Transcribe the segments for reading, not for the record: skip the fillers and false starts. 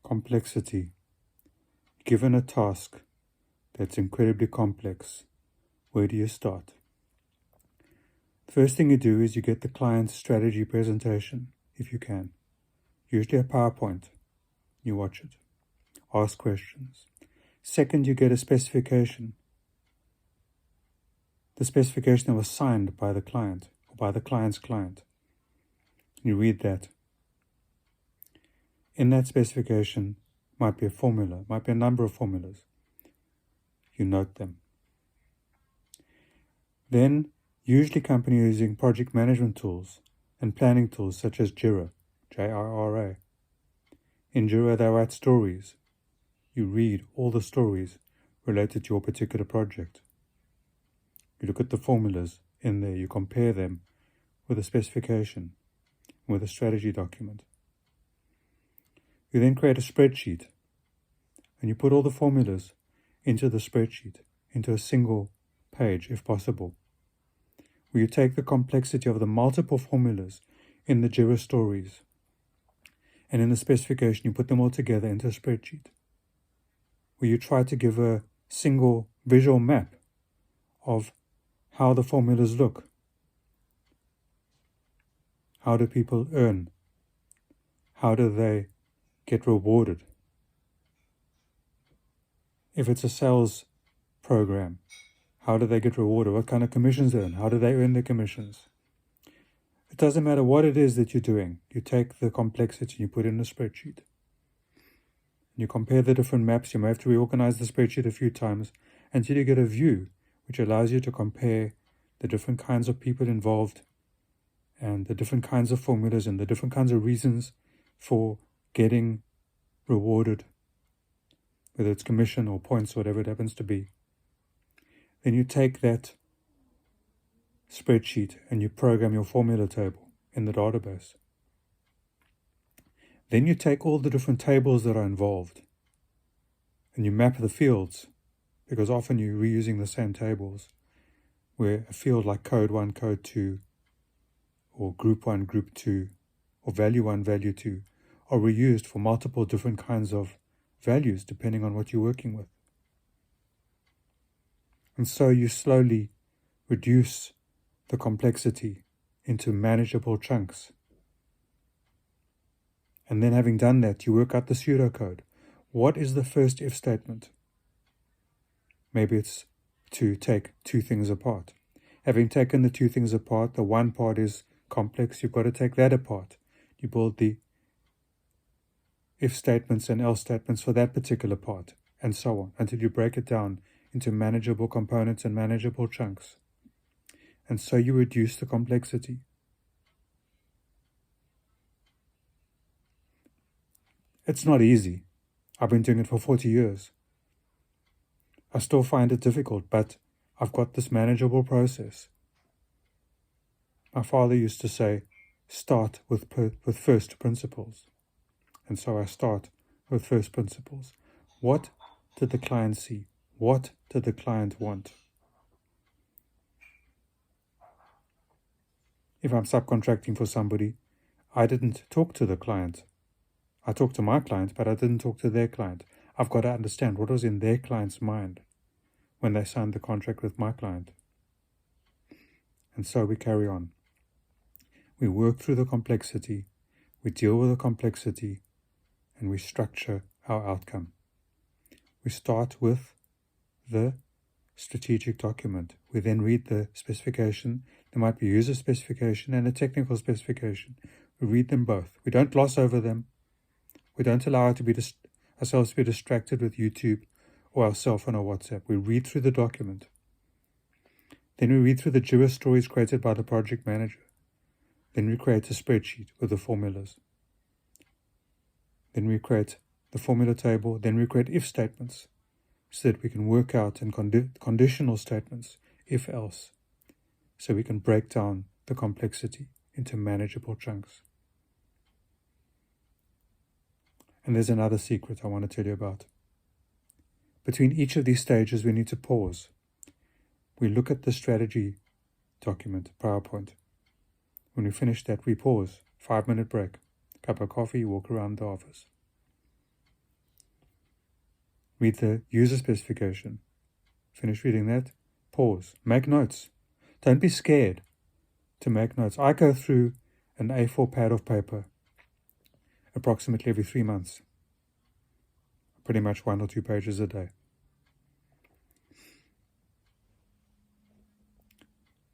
Complexity. Given a task that's incredibly complex, where do you start? The first thing you do is you get the client's strategy presentation, if you can. Usually a PowerPoint. You watch it. Ask questions. Second, you get a specification. The specification that was signed by the client or by the client's client. You read that. In that specification might be a formula, might be a number of formulas. You note them. Then, usually companies are using project management tools and planning tools such as Jira, J-I-R-A. In Jira, they write stories. You read all the stories related to your particular project. You look at the formulas in there, you compare them with a specification, with a strategy document. You then create a spreadsheet, and you put all the formulas into the spreadsheet, into a single page if possible, where you take the complexity of the multiple formulas in the Jira stories, and in the specification you put them all together into a spreadsheet, where you try to give a single visual map of how the formulas look. How do people earn? How do they get rewarded? If it's a sales program, how do they get rewarded? What kind of commissions they earn? How do they earn their commissions? It doesn't matter what it is that you're doing. You take the complexity and you put it in a spreadsheet. You compare the different maps. You may have to reorganize the spreadsheet a few times until you get a view which allows you to compare the different kinds of people involved and the different kinds of formulas and the different kinds of reasons for getting rewarded, whether it's commission or points, whatever it happens to be. Then you take that spreadsheet and you program your formula table in the database. Then you take all the different tables that are involved and you map the fields, because often you're reusing the same tables, where a field like code 1, code 2, or group 1, group 2, or value 1, value 2, are reused for multiple different kinds of values depending on what you're working with. And so you slowly reduce the complexity into manageable chunks. And then having done that, you work out the pseudocode. What is the first if statement? Maybe it's to take two things apart. Having taken the two things apart, the one part is complex, you've got to take that apart. You build the if statements and else statements for that particular part, and so on, until you break it down into manageable components and manageable chunks. And so you reduce the complexity. It's not easy. I've been doing it for 40 years. I still find it difficult, but I've got this manageable process. My father used to say, start with first principles. And so I start with first principles. What did the client see? What did the client want? If I'm subcontracting for somebody, I didn't talk to the client. I talked to my client, but I didn't talk to their client. I've got to understand what was in their client's mind when they signed the contract with my client. And so we carry on. We work through the complexity, we deal with the complexity, and we structure our outcome. We start with the strategic document. We then read the specification. There might be a user specification and a technical specification. We read them both. We don't gloss over them. We don't allow ourselves to be distracted with YouTube or our cell phone or WhatsApp. We read through the document. Then we read through the Jira stories created by the project manager. Then we create a spreadsheet with the formulas. Then we create the formula table. Then we create if statements so that we can work out and conditional statements, if else, so we can break down the complexity into manageable chunks. And there's another secret I want to tell you about. Between each of these stages, we need to pause. We look at the strategy document, PowerPoint. When we finish that, we pause, 5-minute break, cup of coffee, walk around the office. Read the user specification. Finish reading that, pause, make notes. Don't be scared to make notes. I go through an A4 pad of paper approximately every 3 months. Pretty much 1 or 2 pages a day.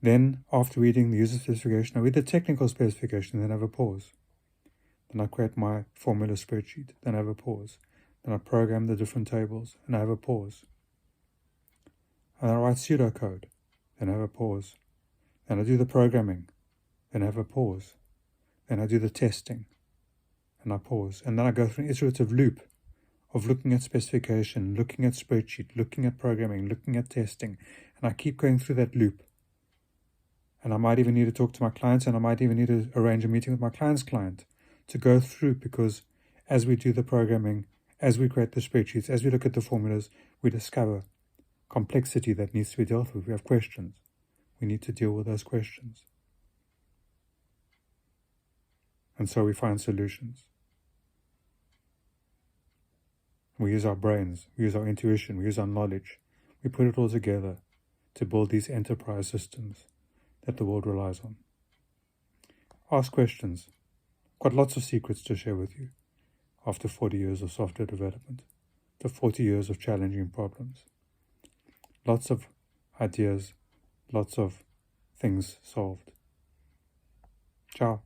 Then, after reading the user specification, I read the technical specification, then I have a pause. Then I create my formula spreadsheet, then I have a pause. Then I program the different tables, and I have a pause. And I write pseudocode, then I have a pause. Then I do the programming, then I have a pause. Then I do the testing, and I pause. And then I go through an iterative loop of looking at specification, looking at spreadsheet, looking at programming, looking at testing. And I keep going through that loop. And I might even need to talk to my clients, and I might even need to arrange a meeting with my client's client to go through, because as we do the programming, as we create the spreadsheets, as we look at the formulas, we discover complexity that needs to be dealt with. We have questions. We need to deal with those questions. And so we find solutions. We use our brains, we use our intuition, we use our knowledge. We put it all together to build these enterprise systems that the world relies on. Ask questions. Got lots of secrets to share with you after 40 years of software development, after 40 years of challenging problems. Lots of ideas, lots of things solved. Ciao.